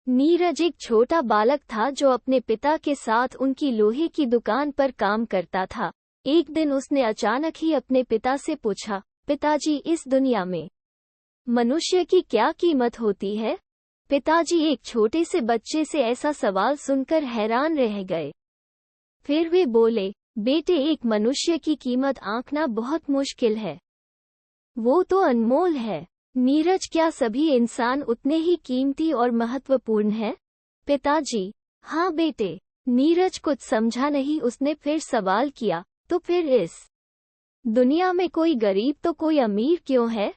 नीरज एक छोटा बालक था जो अपने पिता के साथ उनकी लोहे की दुकान पर काम करता था। एक दिन उसने अचानक ही अपने पिता से पूछा, पिताजी, इस दुनिया में मनुष्य की क्या कीमत होती है? पिताजी एक छोटे से बच्चे से ऐसा सवाल सुनकर हैरान रह गए। फिर वे बोले, बेटे, एक मनुष्य की कीमत आंकना बहुत मुश्किल है। वो तो अनमोल है। नीरज, क्या सभी इंसान उतने ही कीमती और महत्वपूर्ण हैं? पिताजी, हाँ बेटे। नीरज कुछ समझा नहीं। उसने फिर सवाल किया, तो फिर इस दुनिया में कोई गरीब तो कोई अमीर क्यों है?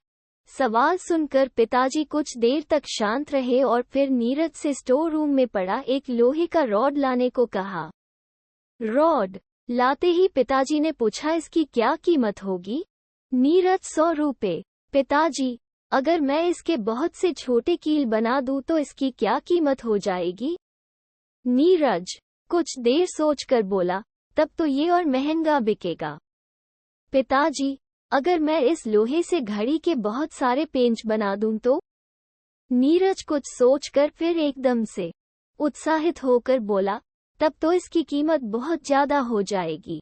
सवाल सुनकर पिताजी कुछ देर तक शांत रहे और फिर नीरज से स्टोर रूम में पड़ा एक लोहे का रॉड लाने को कहा। रॉड लाते ही पिताजी ने पूछा, इसकी क्या कीमत होगी? नीरज, 100 रुपए। पिताजी, अगर मैं इसके बहुत से छोटे कील बना दूं तो इसकी क्या कीमत हो जाएगी? नीरज कुछ देर सोचकर बोला, तब तो ये और महंगा बिकेगा। पिताजी, अगर मैं इस लोहे से घड़ी के बहुत सारे पेंच बना दूं तो? नीरज कुछ सोचकर फिर एकदम से उत्साहित होकर बोला, तब तो इसकी कीमत बहुत ज्यादा हो जाएगी।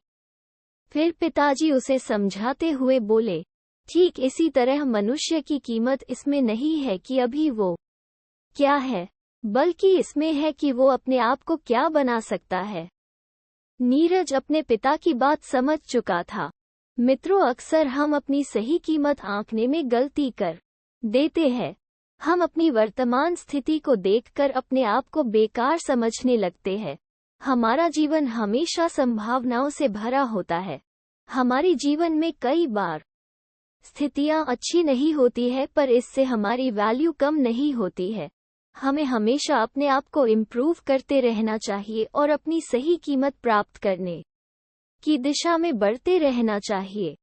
फिर पिताजी उसे समझाते हुए बोले, ठीक इसी तरह मनुष्य की कीमत इसमें नहीं है कि अभी वो क्या है, बल्कि इसमें है कि वो अपने आप को क्या बना सकता है। नीरज अपने पिता की बात समझ चुका था। मित्रों, अक्सर हम अपनी सही कीमत आंकने में गलती कर देते हैं। हम अपनी वर्तमान स्थिति को देखकर अपने आप को बेकार समझने लगते हैं। हमारा जीवन हमेशा संभावनाओं से भरा होता है। हमारे जीवन में कई बार स्थितियां अच्छी नहीं होती है, पर इससे हमारी वैल्यू कम नहीं होती है। हमें हमेशा अपने आप को इम्प्रूव करते रहना चाहिए और अपनी सही कीमत प्राप्त करने की दिशा में बढ़ते रहना चाहिए।